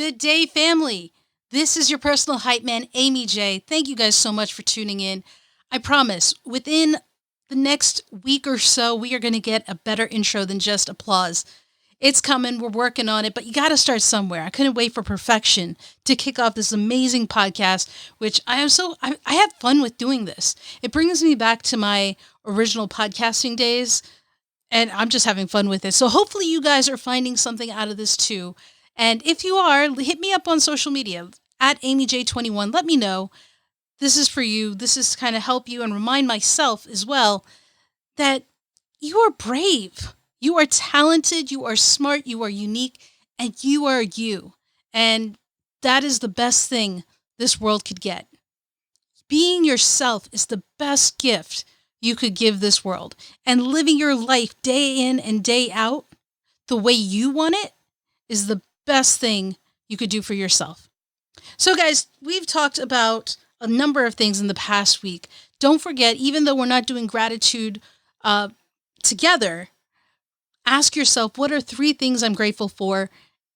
good day, family? This is your personal hype man, Aimee J. Thank you guys so much for tuning in. I promise, within the next week or so, we are going to get a better intro than just applause. It's coming. We're working on it, but you got to start somewhere. I couldn't wait for perfection to kick off this amazing podcast, which I have fun with doing this. It brings me back to my original podcasting days, and I'm just having fun with it. So hopefully you guys are finding something out of this too. And if you are, hit me up on social media at AimeeJ21. Let me know. This is for you. This is to kind of help you and remind myself as well that you are brave. You are talented. You are smart. You are unique. And you are you. And that is the best thing this world could get. Being yourself is the best gift you could give this world. And living your life day in and day out the way you want it is the best thing you could do for yourself. So guys, we've talked about a number of things in the past week. Don't forget, even though we're not doing gratitude together, ask yourself, what are 3 things I'm grateful for?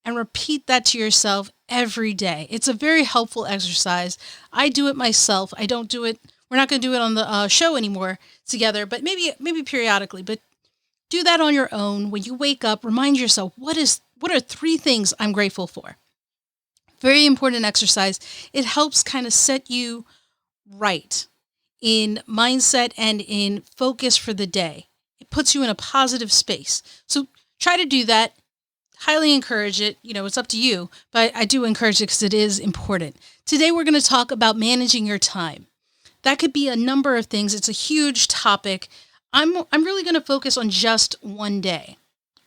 And repeat that to yourself every day. It's a very helpful exercise. I do it myself. I don't do it. We're not going to do it on the show anymore together, but maybe periodically. But do that on your own. When you wake up, remind yourself, what are 3 things I'm grateful for? Very important exercise. It helps kind of set you right in mindset and in focus for the day. It puts you in a positive space. So try to do that. Highly encourage it. It's up to you, but I do encourage it because it is important. Today, we're going to talk about managing your time. That could be a number of things. It's a huge topic. I'm really going to focus on just one day,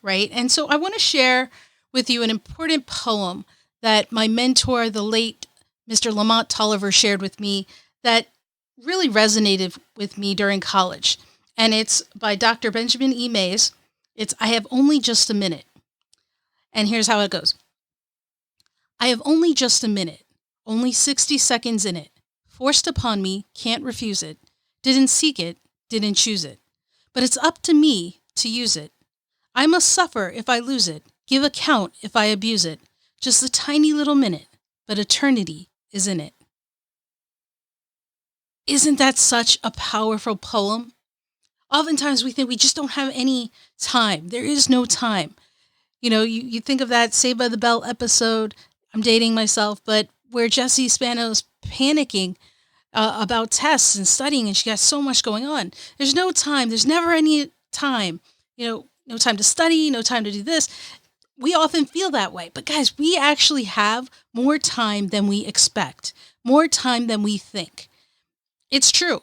right? And so I want to share with you an important poem that my mentor, the late Mr. Lamont Tolliver, shared with me that really resonated with me during college. And it's by Dr. Benjamin E. Mays. It's, I have only just a minute. And here's how it goes. I have only just a minute, only 60 seconds in it. Forced upon me, can't refuse it. Didn't seek it, didn't choose it. But it's up to me to use it. I must suffer if I lose it, give account if I abuse it. Just a tiny little minute, but eternity is in it. Isn't that such a powerful poem? Oftentimes we think we just don't have any time. There is no time. You think of that Saved by the Bell episode, I'm dating myself, but where Jessie Spano's panicking about tests and studying, and she got so much going on. There's no time. There's never any time. No time to study, no time to do this. We often feel that way. But guys, we actually have more time than we expect, more time than we think. It's true.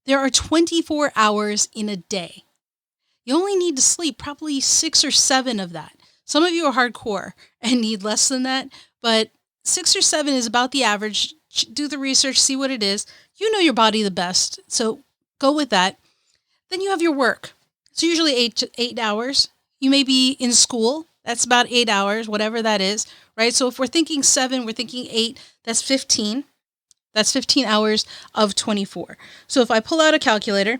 There are 24 hours in a day. You only need to sleep probably 6 or 7 of that. Some of you are hardcore and need less than that, but 6 or 7 is about the average. Do the research, see what it is. You know your body the best, so go with that. Then you have your work. It's usually 8 hours. You may be in school. That's about 8 hours, whatever that is, right? So if we're thinking 7, we're thinking 8, that's 15. That's 15 hours of 24. So if I pull out a calculator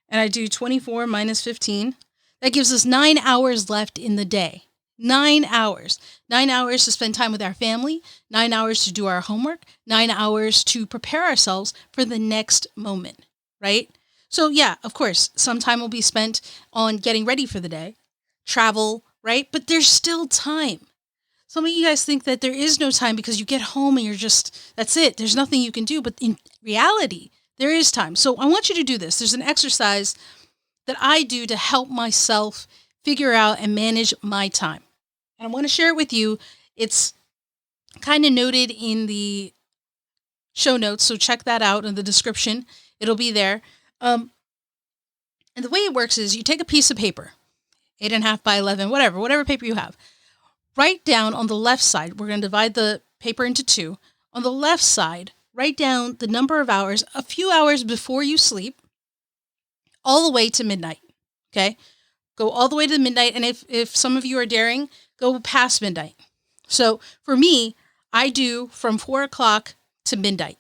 and I do 24 minus 15, that gives us 9 hours left in the day. 9 hours. 9 hours to spend time with our family, 9 hours to do our homework, 9 hours to prepare ourselves for the next moment, right? So yeah, of course, some time will be spent on getting ready for the day, travel, right? But there's still time. Some of you guys think that there is no time because you get home and that's it. There's nothing you can do. But in reality, there is time. So I want you to do this. There's an exercise that I do to help myself figure out and manage my time. And I want to share it with you. It's kind of noted in the show notes, so check that out in the description. It'll be there. And the way it works is you take a piece of paper, 8.5 by 11, whatever paper you have. Write down on the left side, we're going to divide the paper into 2. On the left side, write down the number of hours, a few hours before you sleep, all the way to midnight, okay? Go all the way to midnight, and if some of you are daring, go past midnight. So for me, I do from 4 o'clock to midnight,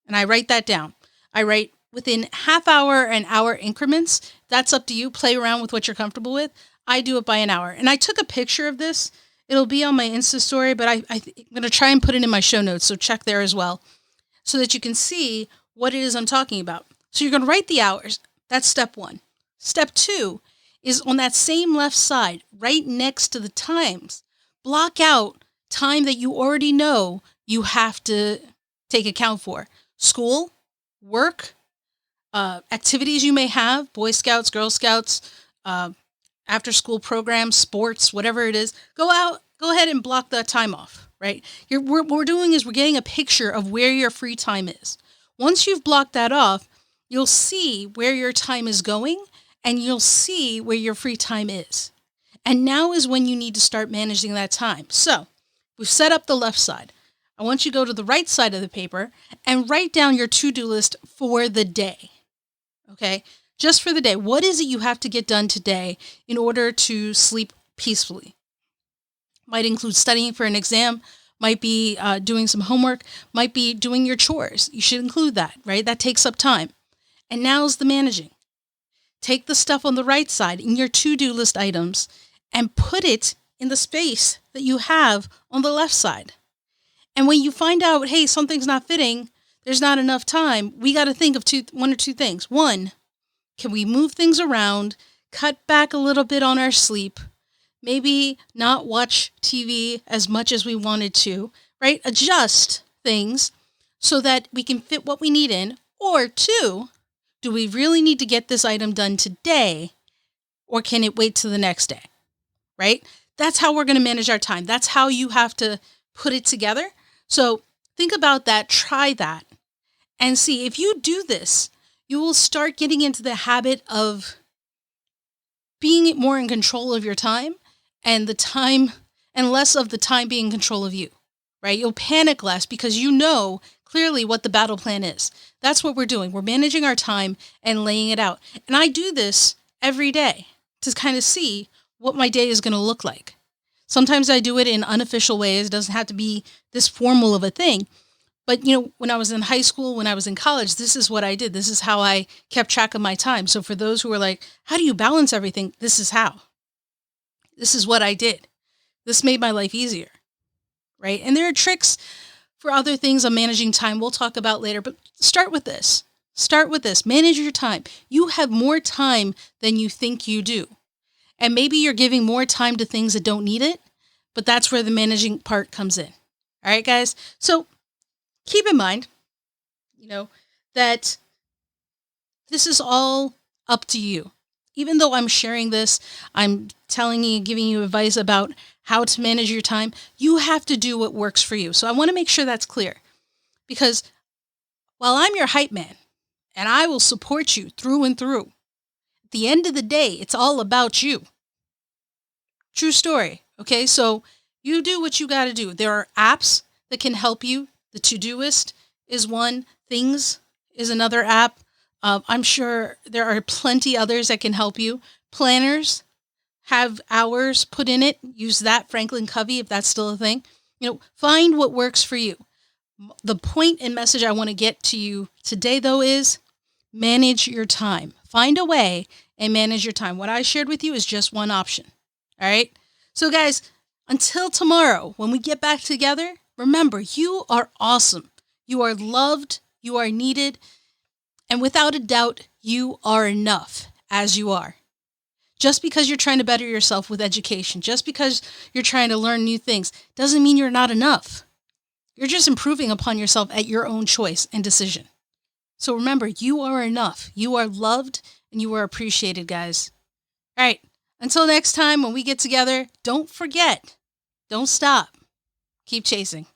and I write that down. I write within half hour and hour increments. That's up to you. Play around with what you're comfortable with. I do it by an hour. And I took a picture of this. It'll be on my Insta story, but I'm going to try and put it in my show notes, so check there as well, so that you can see what it is I'm talking about. So you're going to write the hours. That's step one. Step two is on that same left side, right next to the times. Block out time that you already know you have to take account for. School, work, activities you may have, Boy Scouts, Girl Scouts, after school programs, sports, whatever it is. Go ahead and block that time off, right? What we're doing is we're getting a picture of where your free time is. Once you've blocked that off, you'll see where your time is going and you'll see where your free time is. And now is when you need to start managing that time. So we've set up the left side. I want you to go to the right side of the paper and write down your to-do list for the day. Okay? Just for the day. What is it you have to get done today in order to sleep peacefully? Might include studying for an exam, might be doing some homework, might be doing your chores. You should include that, right? That takes up time. And now's the managing. Take the stuff on the right side in your to-do list items and put it in the space that you have on the left side. And when you find out, hey, something's not fitting, there's not enough time, we got to think of one or two things. One, can we move things around, cut back a little bit on our sleep, maybe not watch TV as much as we wanted to, right? Adjust things so that we can fit what we need in. Or two, do we really need to get this item done today, or can it wait till the next day, right? That's how we're going to manage our time. That's how you have to put it together. So think about that, try that, and see if you do this, you will start getting into the habit of being more in control of your time and less of the time being in control of you, right? You'll panic less because you know clearly what the battle plan is. That's what we're doing. We're managing our time and laying it out. And I do this every day to kind of see what my day is going to look like. Sometimes I do it in unofficial ways. It doesn't have to be this formal of a thing. But, when I was in high school, when I was in college, this is what I did. This is how I kept track of my time. So for those who are like, how do you balance everything? This is how. This is what I did. This made my life easier, right? And there are tricks for other things on managing time we'll talk about later, but start with this. Start with this. Manage your time. You have more time than you think you do. And maybe you're giving more time to things that don't need it, but that's where the managing part comes in. All right, guys? So keep in mind, that this is all up to you. Even though I'm sharing this, I'm telling you, giving you advice about how to manage your time, you have to do what works for you. So I want to make sure that's clear, because while I'm your hype man and I will support you through and through, at the end of the day, it's all about you. True story. Okay, so you do what you got to do. There are apps that can help you. The Todoist is one. Things is another app. I'm sure there are plenty others that can help you. Planners have hours put in it. Use that, Franklin Covey, if that's still a thing. Find what works for you. The point and message I want to get to you today, though, is manage your time. Find a way and manage your time. What I shared with you is just one option. All right? So, guys, until tomorrow, when we get back together, remember, you are awesome. You are loved. You are needed. And without a doubt, you are enough as you are. Just because you're trying to better yourself with education, just because you're trying to learn new things, doesn't mean you're not enough. You're just improving upon yourself at your own choice and decision. So remember, you are enough. You are loved and you are appreciated, guys. All right. Until next time, when we get together, don't forget, don't stop. Keep chasing.